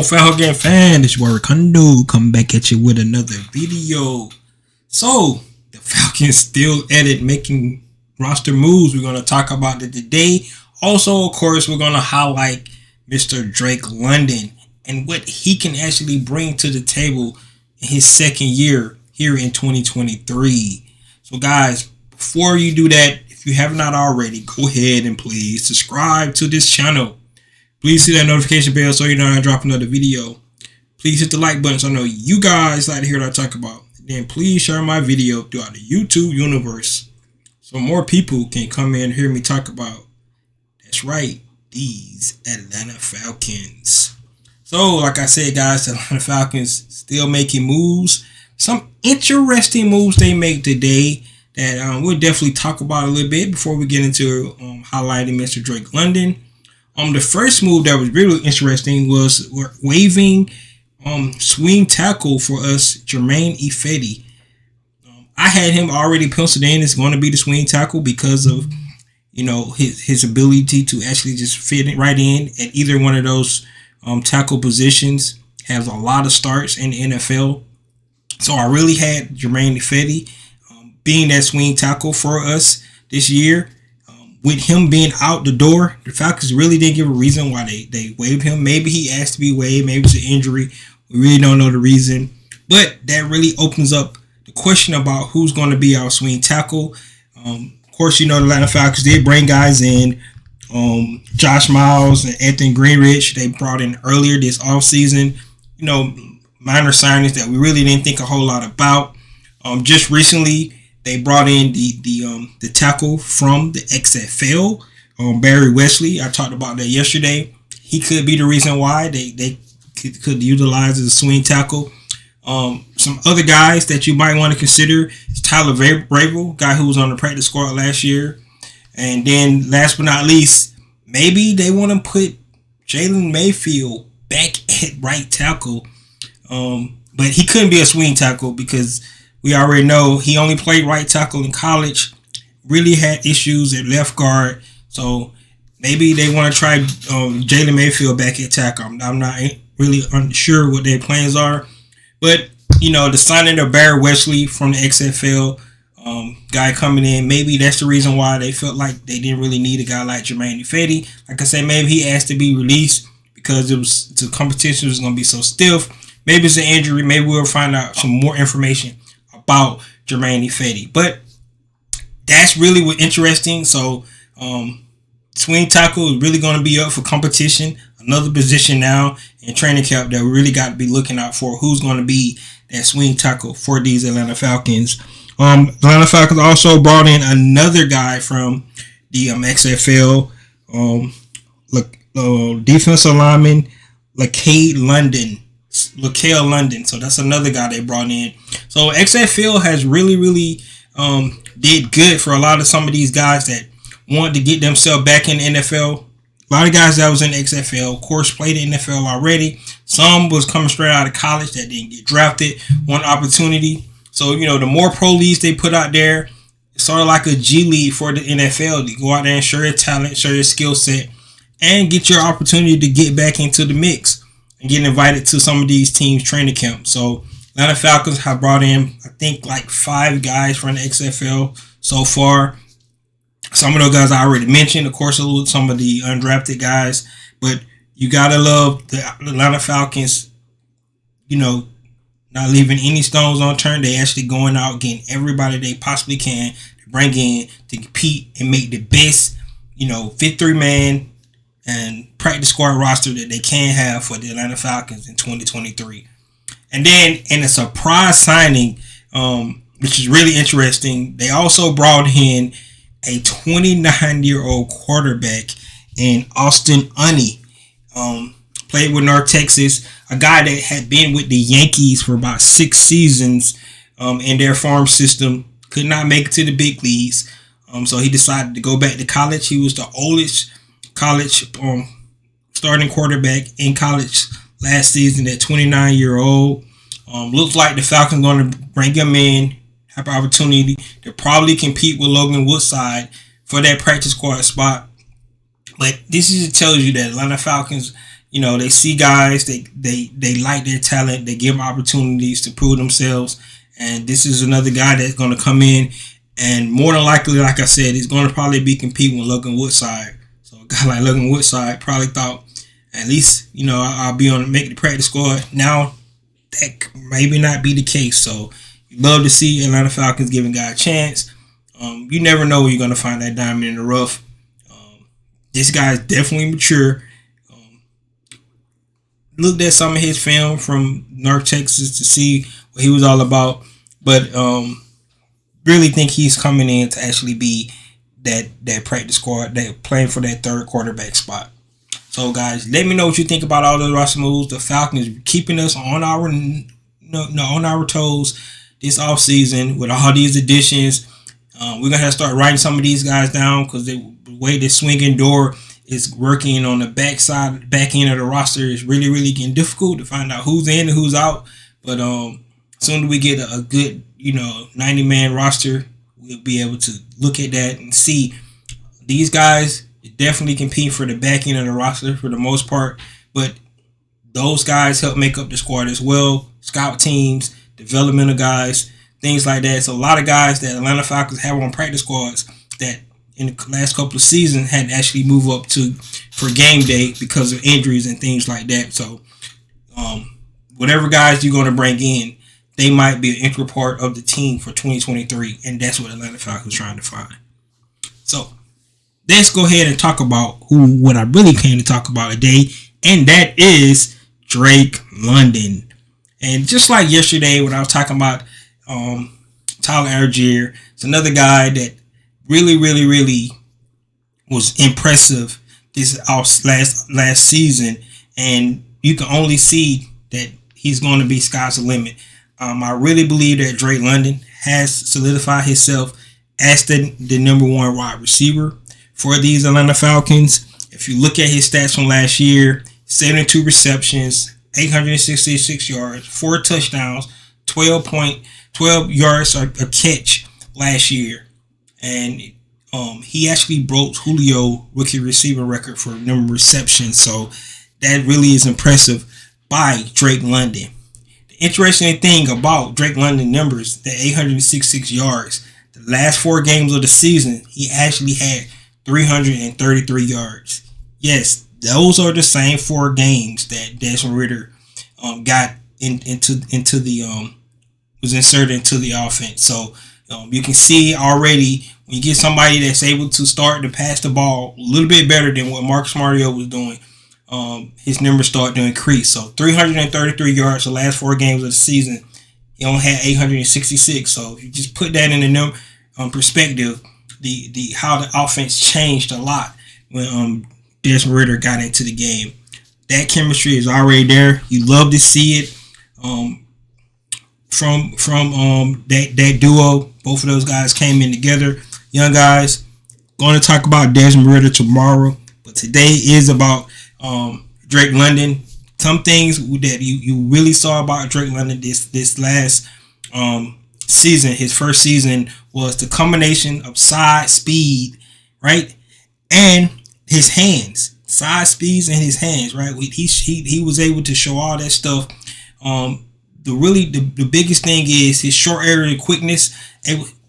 Falcon fan, it's your Kondo. Come back at you with another video. So, the Falcons still at it, making roster moves. We're going to talk about it today. Also, of course, we're going to highlight Mr. Drake London and what he can actually bring to the table in his second year here in 2023. So, guys, before you do that, if you have not already, go ahead and please subscribe to this channel. Please hit that notification bell so you know when I drop another video. Please hit the like button so I know you guys like to hear what I talk about. Then please share my video throughout the YouTube universe so more people can come in and hear me talk about, that's right, these Atlanta Falcons. So, like I said, guys, the Atlanta Falcons still making moves. Some interesting moves they make today that we'll definitely talk about a little bit before we get into highlighting Mr. Drake London. The first move that was really interesting was waiving swing tackle for us, Germain Ifedi. I had him already penciled in as going to be the swing tackle because of, his ability to actually just fit it right in at either one of those tackle positions. Has a lot of starts in the NFL. So I really had Germain Ifedi being that swing tackle for us this year. With him being out the door, the Falcons really didn't give a reason why they waived him. Maybe he asked to be waived. Maybe it's an injury. We really don't know the reason. But that really opens up the question about who's going to be our swing tackle. Of course, the Atlanta Falcons did bring guys in. Josh Miles and Anthony Greenridge, they brought in earlier this offseason. Minor signings that we really didn't think a whole lot about. Just recently, they brought in the tackle from the XFL, Barry Wesley. I talked about that yesterday. He could be the reason why they could utilize as a swing tackle. Some other guys that you might want to consider is Tyler Vrabel, guy who was on the practice squad last year. And then last but not least, maybe they want to put Jalen Mayfield back at right tackle. But he couldn't be a swing tackle because we already know he only played right tackle in college, really had issues at left guard. So maybe they want to try Jalen Mayfield back at tackle. I'm not really unsure what their plans are. But, the signing of Barry Wesley from the XFL, guy coming in, maybe that's the reason why they felt like they didn't really need a guy like Germain Ifedi. Like I said, maybe he asked to be released because the competition was going to be so stiff. Maybe it's an injury. Maybe we'll find out some more information about Germain Ifedi. But that's really what interesting. So swing tackle is really going to be up for competition. Another position now in training camp that we really got to be looking out for. Who's going to be that swing tackle for these Atlanta Falcons? Atlanta Falcons also brought in another guy from the XFL, defensive lineman, Laquale London. So that's another guy they brought in. So XFL has really did good for a lot of some of these guys that wanted to get themselves back in the NFL. A lot of guys that was in the XFL, of course, played in the NFL already. Some was coming straight out of college that didn't get drafted. One opportunity. So, the more pro leagues they put out there, it's sort of like a G League for the NFL. You go out there and show your talent, show your skill set, and get your opportunity to get back into the mix and get invited to some of these teams' training camp. So, Atlanta Falcons have brought in, I think, like 5 guys from the XFL so far. Some of those guys I already mentioned, of course, some of the undrafted guys. But you got to love the Atlanta Falcons, not leaving any stones unturned. They actually going out, getting everybody they possibly can to bring in to compete and make the best, 53-man and practice squad roster that they can have for the Atlanta Falcons in 2023. And then in a surprise signing, which is really interesting, they also brought in a 29-year-old quarterback in Austin Unny. Played with North Texas, a guy that had been with the Yankees for about 6 seasons in their farm system. Could not make it to the big leagues. So he decided to go back to college. He was the oldest college starting quarterback in college last season at 29-year-old. Looks like the Falcons going to bring him in, have an opportunity to probably compete with Logan Woodside for that practice squad spot. But this is tells you that Atlanta Falcons, They see guys, they like their talent, they give them opportunities to prove themselves, and this is another guy that's going to come in, and more than likely, like I said, he's going to probably be competing with Logan Woodside. So a guy like Logan Woodside probably thought, at least, I'll be on make the practice squad. Now that maybe not be the case. So you love to see Atlanta Falcons giving guy a chance. You never know where you're going to find that diamond in the rough. This guy's definitely mature. Looked at some of his film from North Texas to see what he was all about, but really think he's coming in to actually be that practice squad, that playing for that third quarterback spot. So guys, let me know what you think about all the roster moves. The Falcons keeping us on our toes this offseason with all these additions. We're gonna have to start writing some of these guys down because the way the swinging door is working on the back end of the roster is really, really getting difficult to find out who's in and who's out. But soon as we get a good, 90-man roster, we'll be able to look at that and see these guys definitely compete for the back end of the roster for the most part. But those guys help make up the squad as well. Scout teams, developmental guys, things like that. So a lot of guys that Atlanta Falcons have on practice squads that in the last couple of seasons had to actually move up for game day because of injuries and things like that. So whatever guys you're going to bring in, they might be an integral part of the team for 2023, and that's what Atlanta Falcons is trying to find. So let's go ahead and talk about what I really came to talk about today, and that is Drake London. And just like yesterday when I was talking about Tyler Algier, it's another guy that really, really, really was impressive this last season, and you can only see that he's going to be sky's the limit. I really believe that Drake London has solidified himself as the number one wide receiver for these Atlanta Falcons. If you look at his stats from last year, 72 receptions, 866 yards, 4 touchdowns, 12 yards a catch last year. And he actually broke Julio rookie receiver record for number of receptions. So that really is impressive by Drake London. The interesting thing about Drake London numbers, the 866 yards, the last 4 games of the season, he actually had 333 yards. Yes, those are the same 4 games that Desmond Ridder got into the was inserted into the offense. So you can see already when you get somebody that's able to start to pass the ball a little bit better than what Marcus Mariota was doing, his numbers start to increase. So 333 yards the last 4 games of the season. He only had 866. So if you just put that in the perspective, the how the offense changed a lot when Desmond Ridder got into the game. That chemistry is already there. You love to see it from that duo. Both of those guys came in together. Young guys. Going to talk about Desmond Ridder tomorrow, but today is about Drake London. Some things that you really saw about Drake London this last season, his first season, was the combination of size, speed, right, and his hands. Size, speeds, and his hands, right. He was able to show all that stuff. The biggest thing is his short area quickness,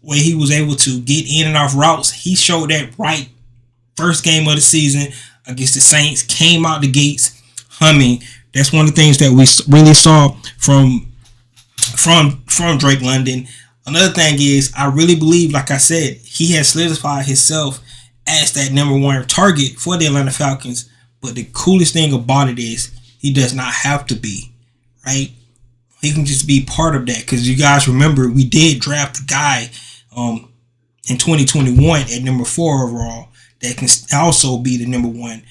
where he was able to get in and off routes. He showed that right first game of the season against the Saints. Came out the gates humming. That's one of the things that we really saw from Drake London. Another thing is, I really believe, like I said, he has solidified himself as that number one target for the Atlanta Falcons. But the coolest thing about it is he does not have to be, right? He can just be part of that, because you guys remember we did draft a guy in 2021 at number 4 overall that can also be the number 1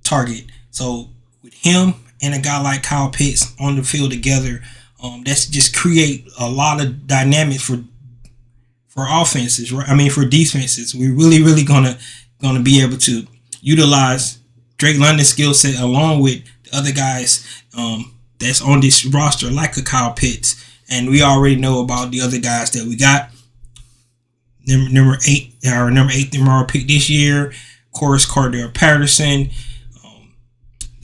target. So with him and a guy like Kyle Pitts on the field together, that's just create a lot of dynamics for offenses, right? I mean, for defenses. We're really gonna be able to utilize Drake London's skill set along with the other guys that's on this roster, like a Kyle Pitts. And we already know about the other guys that we got. Number 8 overall pick this year, of course, Cordell Patterson.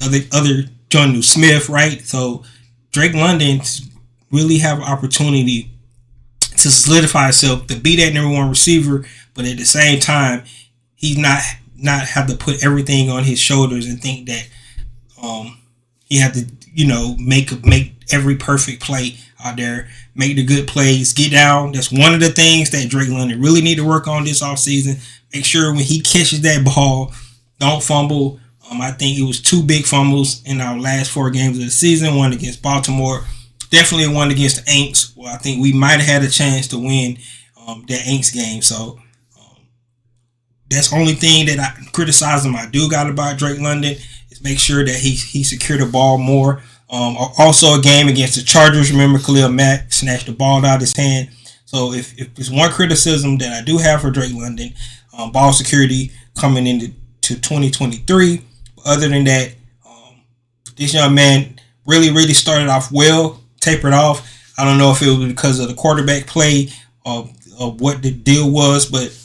Other Jonnu Smith, right? So Drake London really have an opportunity to solidify himself to be that number one receiver, but at the same time, he's not have to put everything on his shoulders and think that he had to, make every perfect play out there, make the good plays, get down. That's one of the things that Drake London really need to work on this offseason. Make sure when he catches that ball, don't fumble. I think it was 2 big fumbles in our last 4 games of the season. One against Baltimore, definitely one against the Aints. Well, I think we might have had a chance to win that Aints game. So that's the only thing that I criticize him. I do got about Drake London is make sure that he secured the ball more. Also a game against the Chargers. Remember, Khalil Mack snatched the ball out of his hand. So if there's one criticism that I do have for Drake London, ball security coming into 2023. Other than that, this young man really started off well, tapered off. I don't know if it was because of the quarterback play or what the deal was, but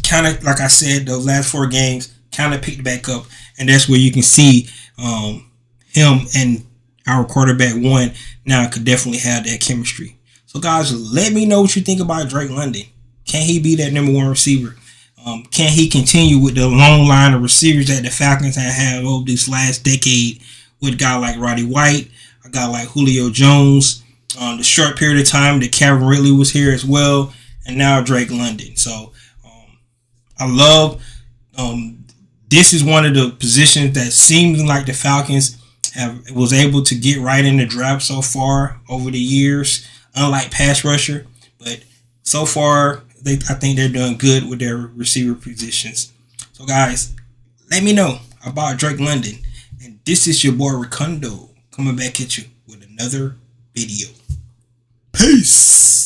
kind of, like I said, those last 4 games kind of picked back up, and that's where you can see him and our quarterback one now could definitely have that chemistry. So guys, let me know what you think about Drake London. Can he be that number one receiver? Can he continue with the long line of receivers that the Falcons have had over this last decade with a guy like Roddy White, a guy like Julio Jones, the short period of time that Calvin Ridley was here as well, and now Drake London. So I love this is one of the positions that seems like the Falcons was able to get right in the draft so far over the years, unlike pass rusher. But so far, I think they're doing good with their receiver positions. So guys, let me know about Drake London. And this is your boy Ricondo coming back at you with another video. Peace.